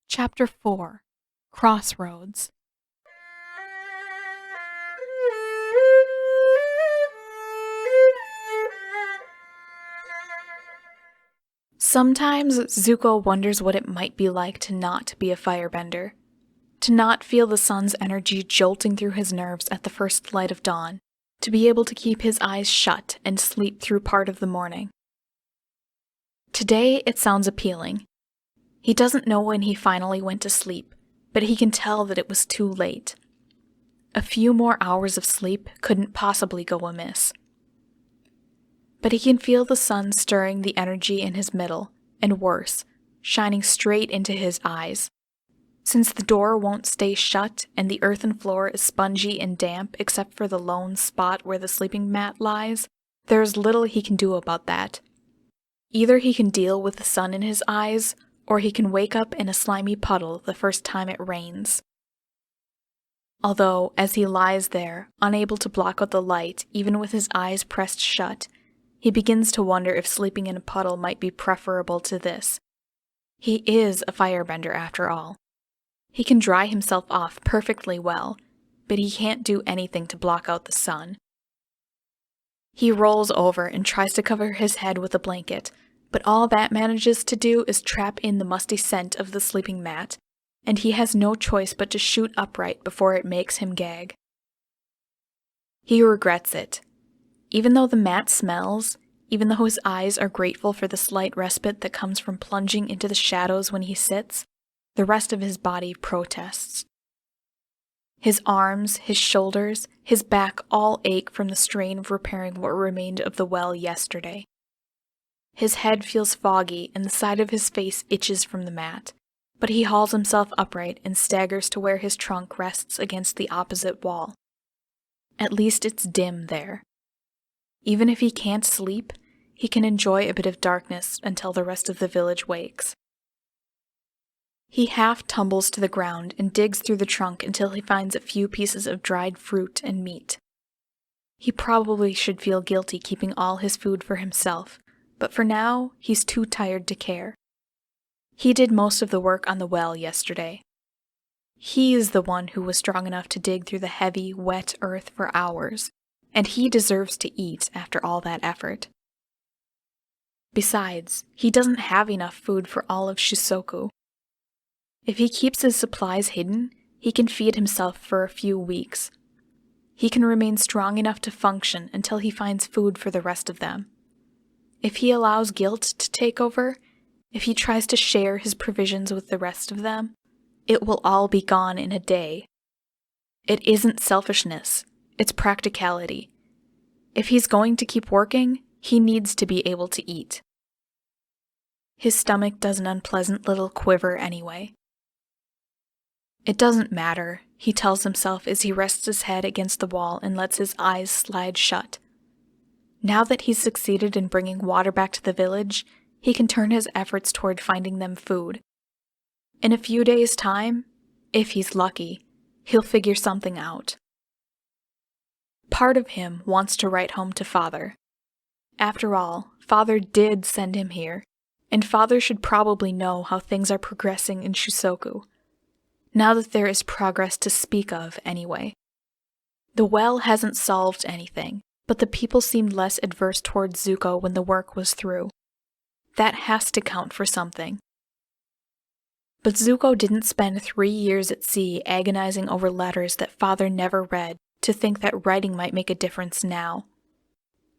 Chapter 4 Crossroads. Sometimes Zuko wonders what it might be like to not be a firebender, to not feel the sun's energy jolting through his nerves at the first light of dawn, to be able to keep his eyes shut and sleep through part of the morning. Today it sounds appealing. He doesn't know when he finally went to sleep, but he can tell that it was too late. A few more hours of sleep couldn't possibly go amiss. But he can feel the sun stirring the energy in his middle, and worse, shining straight into his eyes. Since the door won't stay shut and the earthen floor is spongy and damp except for the lone spot where the sleeping mat lies, there is little he can do about that. Either he can deal with the sun in his eyes, or he can wake up in a slimy puddle the first time it rains. Although, as he lies there, unable to block out the light even with his eyes pressed shut, he begins to wonder if sleeping in a puddle might be preferable to this. He is a firebender after all. He can dry himself off perfectly well, but he can't do anything to block out the sun. He rolls over and tries to cover his head with a blanket, but all that manages to do is trap in the musty scent of the sleeping mat, and he has no choice but to shoot upright before it makes him gag. He regrets it. Even though the mat smells, even though his eyes are grateful for the slight respite that comes from plunging into the shadows when he sits, the rest of his body protests. His arms, his shoulders, his back all ache from the strain of repairing what remained of the well yesterday. His head feels foggy and the side of his face itches from the mat, but he hauls himself upright and staggers to where his trunk rests against the opposite wall. At least it's dim there. Even if he can't sleep, he can enjoy a bit of darkness until the rest of the village wakes. He half tumbles to the ground and digs through the trunk until he finds a few pieces of dried fruit and meat. He probably should feel guilty keeping all his food for himself, but for now, he's too tired to care. He did most of the work on the well yesterday. He is the one who was strong enough to dig through the heavy, wet earth for hours, and he deserves to eat after all that effort. Besides, he doesn't have enough food for all of Shusoku. If he keeps his supplies hidden, he can feed himself for a few weeks. He can remain strong enough to function until he finds food for the rest of them. If he allows guilt to take over, if he tries to share his provisions with the rest of them, it will all be gone in a day. It isn't selfishness, it's practicality. If he's going to keep working, he needs to be able to eat. His stomach does an unpleasant little quiver anyway. It doesn't matter, he tells himself as he rests his head against the wall and lets his eyes slide shut. Now that he's succeeded in bringing water back to the village, he can turn his efforts toward finding them food. In a few days' time, if he's lucky, he'll figure something out. Part of him wants to write home to Father. After all, Father did send him here, and Father should probably know how things are progressing in Shusoku. Now that there is progress to speak of, anyway. The well hasn't solved anything, but the people seemed less adverse towards Zuko when the work was through. That has to count for something. But Zuko didn't spend 3 years at sea agonizing over letters that Father never read to think that writing might make a difference now.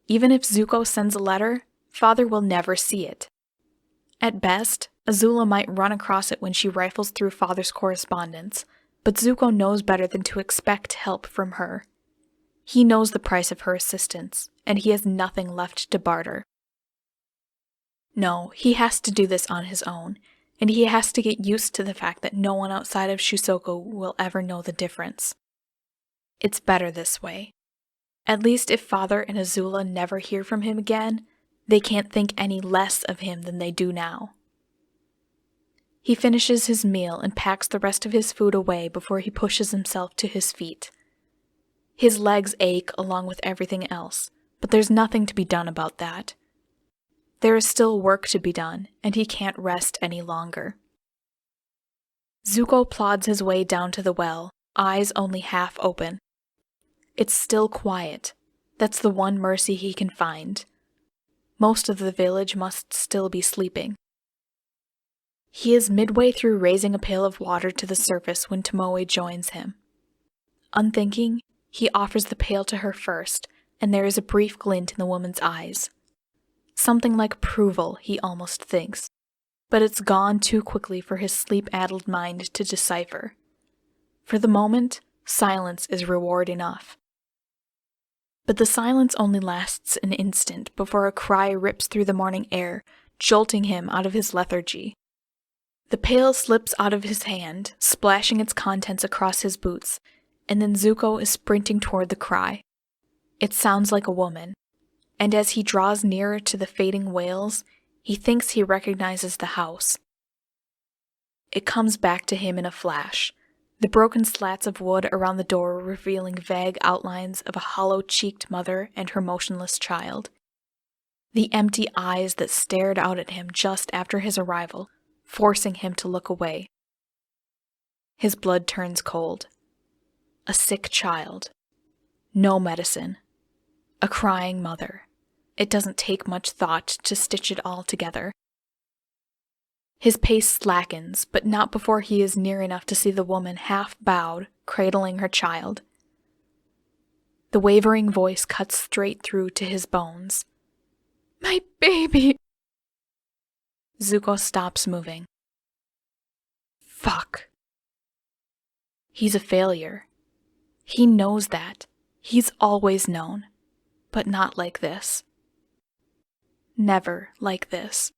Even if Zuko sends a letter, Father will never see it. At best, Azula might run across it when she rifles through Father's correspondence, but Zuko knows better than to expect help from her. He knows the price of her assistance, and he has nothing left to barter. No, he has to do this on his own, and he has to get used to the fact that no one outside of Shusoku will ever know the difference. It's better this way. At least if Father and Azula never hear from him again, they can't think any less of him than they do now. He finishes his meal and packs the rest of his food away before he pushes himself to his feet. His legs ache along with everything else, but there's nothing to be done about that. There is still work to be done, and he can't rest any longer. Zuko plods his way down to the well, eyes only half open. It's still quiet. That's the one mercy he can find. Most of the village must still be sleeping. He is midway through raising a pail of water to the surface when Tomoe joins him. Unthinking, he offers the pail to her first, and there is a brief glint in the woman's eyes. Something like approval, he almost thinks, but it's gone too quickly for his sleep-addled mind to decipher. For the moment, silence is reward enough. But the silence only lasts an instant before a cry rips through the morning air, jolting him out of his lethargy. The pail slips out of his hand, splashing its contents across his boots, and then Zuko is sprinting toward the cry. It sounds like a woman, and as he draws nearer to the fading wails, he thinks he recognizes the house. It comes back to him in a flash, the broken slats of wood around the door revealing vague outlines of a hollow-cheeked mother and her motionless child. The empty eyes that stared out at him just after his arrival, forcing him to look away. His blood turns cold. A sick child. No medicine. A crying mother. It doesn't take much thought to stitch it all together. His pace slackens, but not before he is near enough to see the woman half-bowed, cradling her child. The wavering voice cuts straight through to his bones. "My baby!" Zuko stops moving. Fuck. He's a failure. He knows that. He's always known. But not like this. Never like this.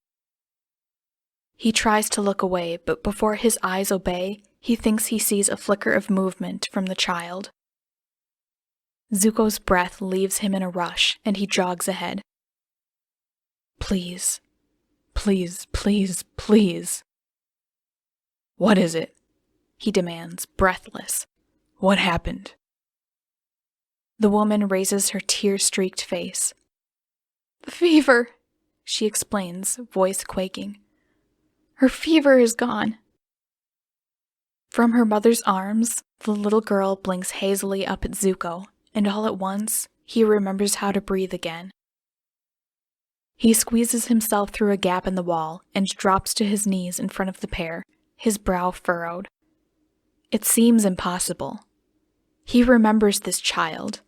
He tries to look away, but before his eyes obey, he thinks he sees a flicker of movement from the child. Zuko's breath leaves him in a rush, and he jogs ahead. Please. Please, please, please. What is it? He demands, breathless. What happened? The woman raises her tear-streaked face. The fever, she explains, voice quaking. Her fever is gone. From her mother's arms, the little girl blinks hazily up at Zuko, and all at once, he remembers how to breathe again. He squeezes himself through a gap in the wall and drops to his knees in front of the pair, his brow furrowed. It seems impossible. He remembers this child.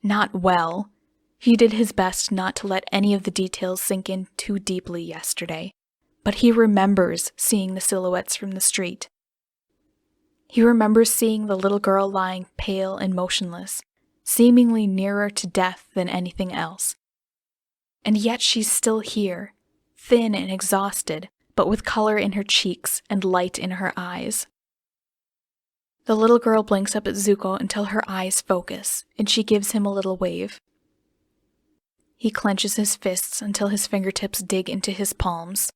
Not well. He did his best not to let any of the details sink in too deeply yesterday, but he remembers seeing the silhouettes from the street. He remembers seeing the little girl lying pale and motionless, seemingly nearer to death than anything else. And yet she's still here, thin and exhausted, but with color in her cheeks and light in her eyes. The little girl blinks up at Zuko until her eyes focus, and she gives him a little wave. He clenches his fists until his fingertips dig into his palms.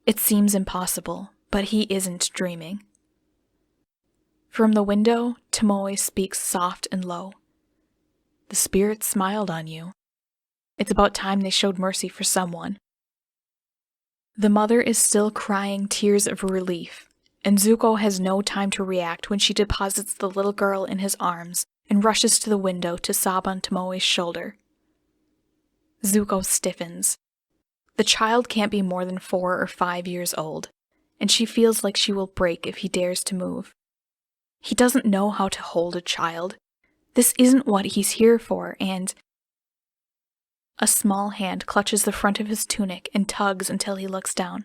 It seems impossible, but he isn't dreaming. From the window, Tomoe speaks soft and low. The spirits smiled on you. It's about time they showed mercy for someone. The mother is still crying tears of relief, and Zuko has no time to react when she deposits the little girl in his arms and rushes to the window to sob on Tomoe's shoulder. Zuko stiffens. The child can't be more than 4 or 5 years old, and she feels like she will break if he dares to move. He doesn't know how to hold a child. This isn't what he's here for, and... A small hand clutches the front of his tunic and tugs until he looks down.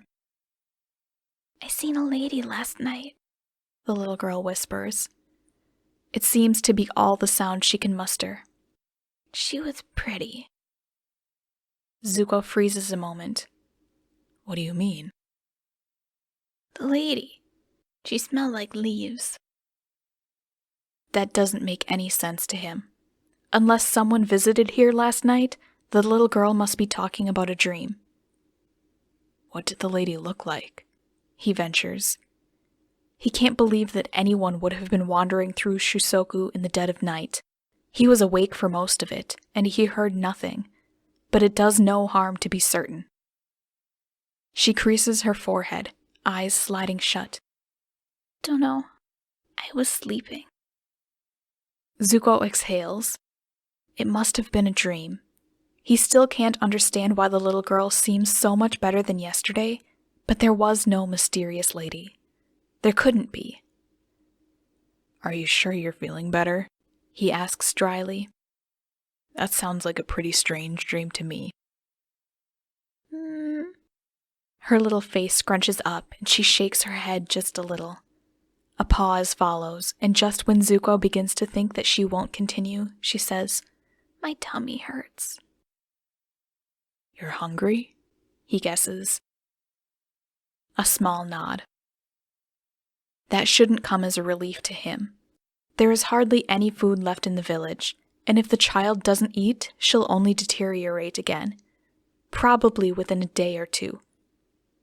I seen a lady last night, the little girl whispers. It seems to be all the sound she can muster. She was pretty. Zuko freezes a moment. What do you mean? The lady. She smelled like leaves. That doesn't make any sense to him. Unless someone visited here last night, the little girl must be talking about a dream. What did the lady look like? He ventures. He can't believe that anyone would have been wandering through Shusoku in the dead of night. He was awake for most of it, and he heard nothing, but it does no harm to be certain. She creases her forehead, eyes sliding shut. Don't know. I was sleeping. Zuko exhales. It must have been a dream. He still can't understand why the little girl seems so much better than yesterday, but there was no mysterious lady. There couldn't be. Are you sure you're feeling better? He asks dryly. That sounds like a pretty strange dream to me. Her little face scrunches up and she shakes her head just a little. A pause follows, and just when Zuko begins to think that she won't continue, she says, My tummy hurts. You're hungry? He guesses. A small nod. That shouldn't come as a relief to him. There is hardly any food left in the village, and if the child doesn't eat, she'll only deteriorate again. Probably within a day or two.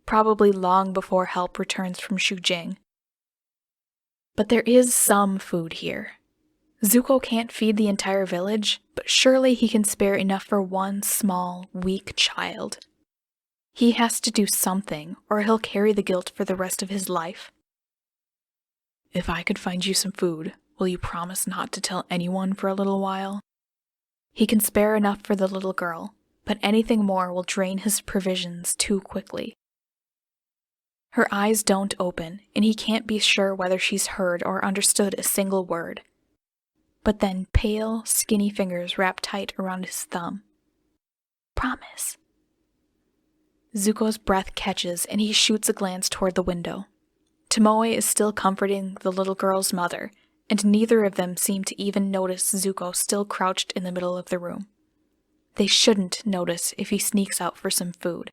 Probably long before help returns from Shujing. But there is some food here. Zuko can't feed the entire village, but surely he can spare enough for one small, weak child. He has to do something, or he'll carry the guilt for the rest of his life. If I could find you some food, will you promise not to tell anyone for a little while? He can spare enough for the little girl, but anything more will drain his provisions too quickly. Her eyes don't open, and he can't be sure whether she's heard or understood a single word. But then pale, skinny fingers wrap tight around his thumb. Promise. Zuko's breath catches, and he shoots a glance toward the window. Tomoe is still comforting the little girl's mother, and neither of them seem to even notice Zuko still crouched in the middle of the room. They shouldn't notice if he sneaks out for some food.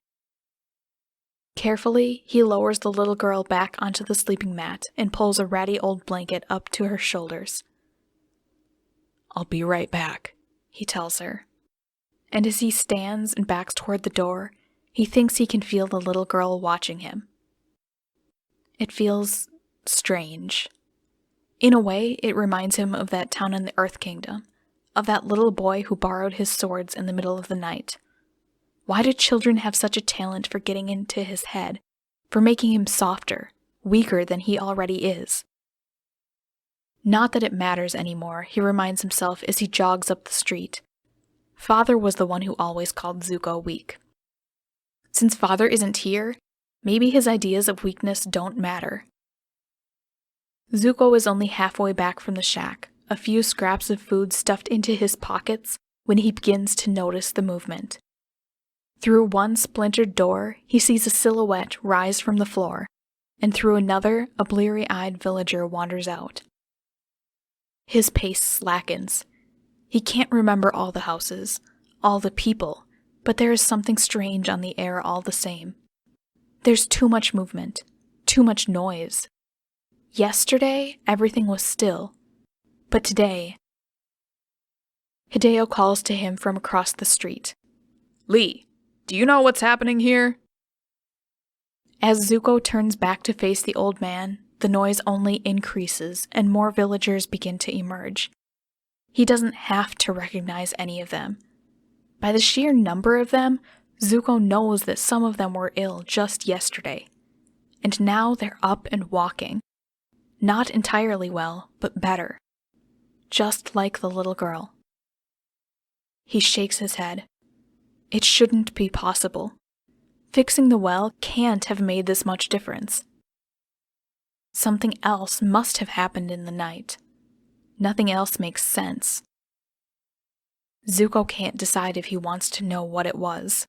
Carefully, he lowers the little girl back onto the sleeping mat and pulls a ratty old blanket up to her shoulders. I'll be right back, he tells her. And as he stands and backs toward the door, he thinks he can feel the little girl watching him. It feels strange. In a way, it reminds him of that town in the Earth Kingdom, of that little boy who borrowed his swords in the middle of the night. Why do children have such a talent for getting into his head, for making him softer, weaker than he already is? Not that it matters anymore, he reminds himself as he jogs up the street. Father was the one who always called Zuko weak. Since Father isn't here, maybe his ideas of weakness don't matter. Zuko is only halfway back from the shack, a few scraps of food stuffed into his pockets, when he begins to notice the movement. Through one splintered door, he sees a silhouette rise from the floor, and through another, a bleary-eyed villager wanders out. His pace slackens. He can't remember all the houses, all the people, but there is something strange on the air all the same. There's too much movement, too much noise. Yesterday, everything was still, but today... Hideo calls to him from across the street. Lee, do you know what's happening here? As Zuko turns back to face the old man, the noise only increases and more villagers begin to emerge. He doesn't have to recognize any of them. By the sheer number of them, Zuko knows that some of them were ill just yesterday. And now they're up and walking. Not entirely well, but better. Just like the little girl. He shakes his head. It shouldn't be possible. Fixing the well can't have made this much difference. Something else must have happened in the night. Nothing else makes sense. Zuko can't decide if he wants to know what it was.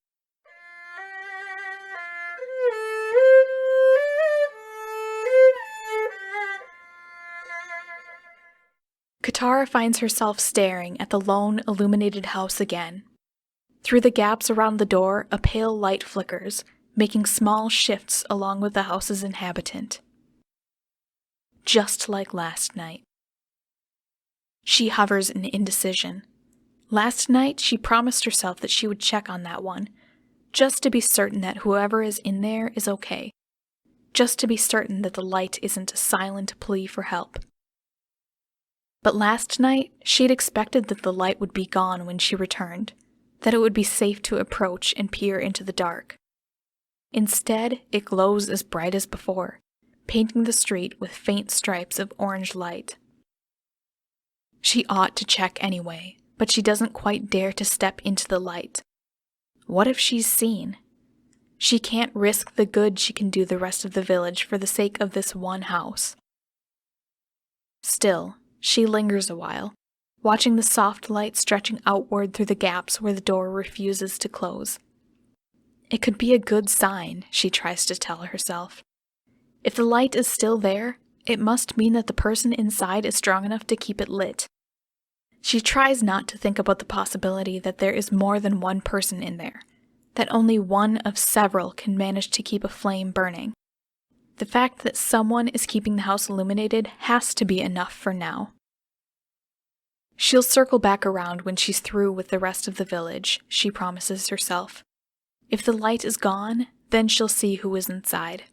Katara finds herself staring at the lone, illuminated house again. Through the gaps around the door, a pale light flickers, making small shifts along with the house's inhabitant. Just like last night. She hovers in indecision. Last night, she promised herself that she would check on that one, just to be certain that whoever is in there is okay. Just to be certain that the light isn't a silent plea for help. But last night, she'd expected that the light would be gone when she returned, that it would be safe to approach and peer into the dark. Instead, it glows as bright as before, painting the street with faint stripes of orange light. She ought to check anyway, but she doesn't quite dare to step into the light. What if she's seen? She can't risk the good she can do the rest of the village for the sake of this one house. Still, she lingers a while, watching the soft light stretching outward through the gaps where the door refuses to close. It could be a good sign, she tries to tell herself. If the light is still there, it must mean that the person inside is strong enough to keep it lit. She tries not to think about the possibility that there is more than one person in there, that only one of several can manage to keep a flame burning. The fact that someone is keeping the house illuminated has to be enough for now. She'll circle back around when she's through with the rest of the village, she promises herself. If the light is gone, then she'll see who is inside.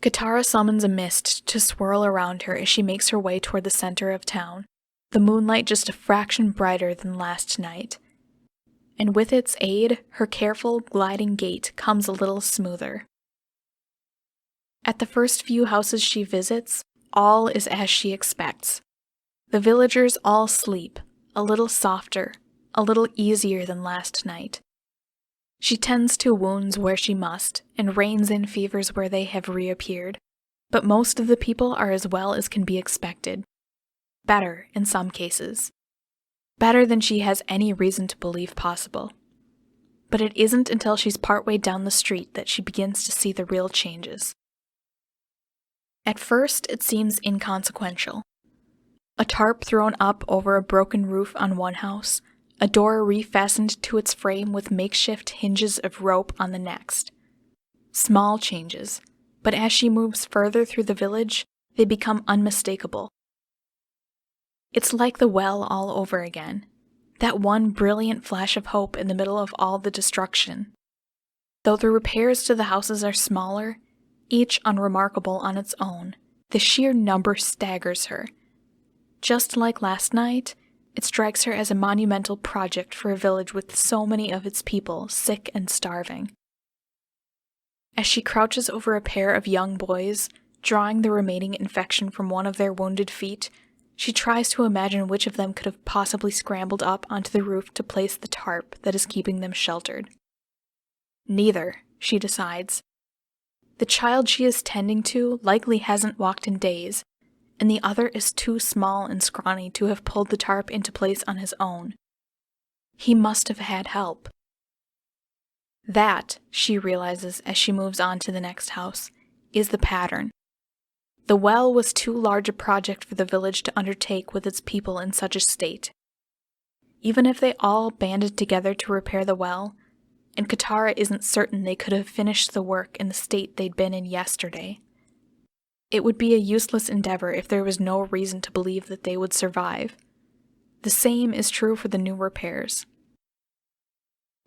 Katara summons a mist to swirl around her as she makes her way toward the center of town, the moonlight just a fraction brighter than last night. And with its aid, her careful, gliding gait comes a little smoother. At the first few houses she visits, all is as she expects. The villagers all sleep, a little softer, a little easier than last night. She tends to wounds where she must, and reins in fevers where they have reappeared, but most of the people are as well as can be expected. Better, in some cases. Better than she has any reason to believe possible. But it isn't until she's partway down the street that she begins to see the real changes. At first, it seems inconsequential. A tarp thrown up over a broken roof on one house, a door refastened to its frame with makeshift hinges of rope on the next. Small changes, but as she moves further through the village, they become unmistakable. It's like the well all over again, that one brilliant flash of hope in the middle of all the destruction. Though the repairs to the houses are smaller, each unremarkable on its own, the sheer number staggers her. Just like last night, it strikes her as a monumental project for a village with so many of its people sick and starving. As she crouches over a pair of young boys, drawing the remaining infection from one of their wounded feet, she tries to imagine which of them could have possibly scrambled up onto the roof to place the tarp that is keeping them sheltered. Neither, she decides. The child she is tending to likely hasn't walked in days, and the other is too small and scrawny to have pulled the tarp into place on his own. He must have had help. That, she realizes as she moves on to the next house, is the pattern. The well was too large a project for the village to undertake with its people in such a state. Even if they all banded together to repair the well, and Katara isn't certain they could have finished the work in the state they'd been in yesterday, it would be a useless endeavor if there was no reason to believe that they would survive. The same is true for the new repairs.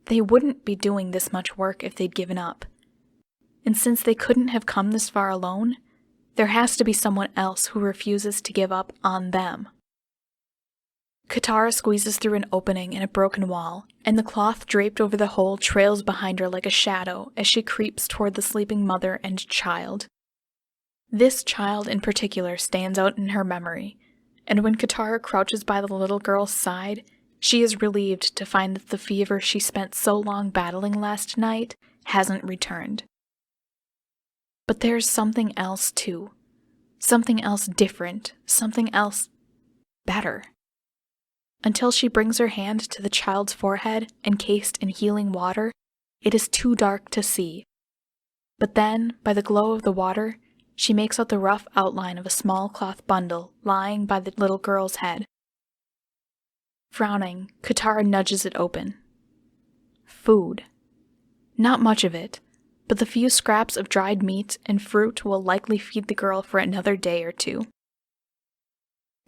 They wouldn't be doing this much work if they'd given up. And since they couldn't have come this far alone, there has to be someone else who refuses to give up on them. Katara squeezes through an opening in a broken wall, and the cloth draped over the hole trails behind her like a shadow as she creeps toward the sleeping mother and child. This child in particular stands out in her memory, and when Katara crouches by the little girl's side, she is relieved to find that the fever she spent so long battling last night hasn't returned. But there's something else too. Something else different, something else better. Until she brings her hand to the child's forehead, encased in healing water, it is too dark to see. But then, by the glow of the water, she makes out the rough outline of a small cloth bundle lying by the little girl's head. Frowning, Katara nudges it open. Food. Not much of it, but the few scraps of dried meat and fruit will likely feed the girl for another day or two.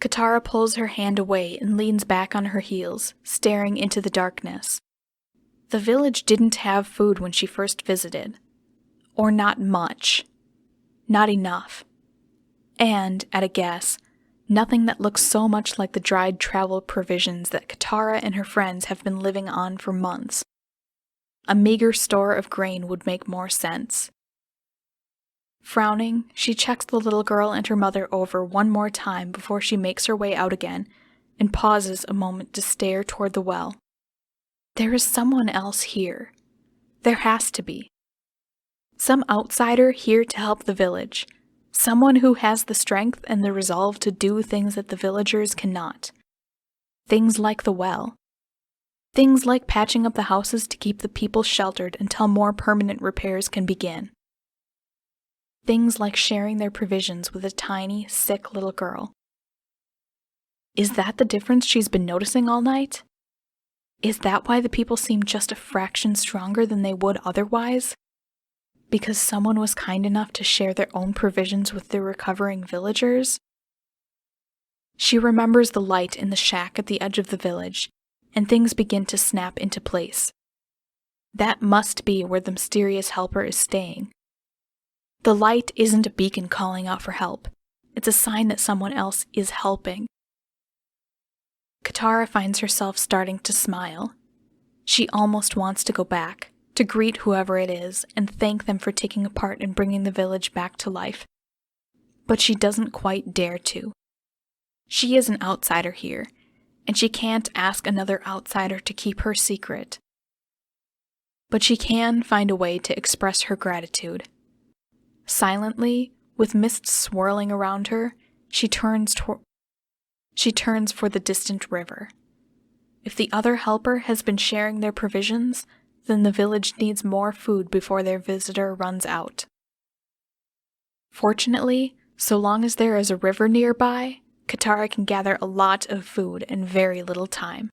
Katara pulls her hand away and leans back on her heels, staring into the darkness. The village didn't have food when she first visited. Or not much. Not enough. And, at a guess, nothing that looks so much like the dried travel provisions that Katara and her friends have been living on for months. A meager store of grain would make more sense. Frowning, she checks the little girl and her mother over one more time before she makes her way out again and pauses a moment to stare toward the well. There is someone else here. There has to be. Some outsider here to help the village. Someone who has the strength and the resolve to do things that the villagers cannot. Things like the well. Things like patching up the houses to keep the people sheltered until more permanent repairs can begin. Things like sharing their provisions with a tiny, sick little girl. Is that the difference she's been noticing all night? Is that why the people seem just a fraction stronger than they would otherwise? Because someone was kind enough to share their own provisions with the recovering villagers? She remembers the light in the shack at the edge of the village, and things begin to snap into place. That must be where the mysterious helper is staying. The light isn't a beacon calling out for help. It's a sign that someone else is helping. Katara finds herself starting to smile. She almost wants to go back, to greet whoever it is, and thank them for taking a part in bringing the village back to life. But she doesn't quite dare to. She is an outsider here, and she can't ask another outsider to keep her secret. But she can find a way to express her gratitude. Silently, with mist swirling around her, she turns for the distant river. If the other helper has been sharing their provisions, then the village needs more food before their visitor runs out. Fortunately, so long as there is a river nearby, Katara can gather a lot of food in very little time.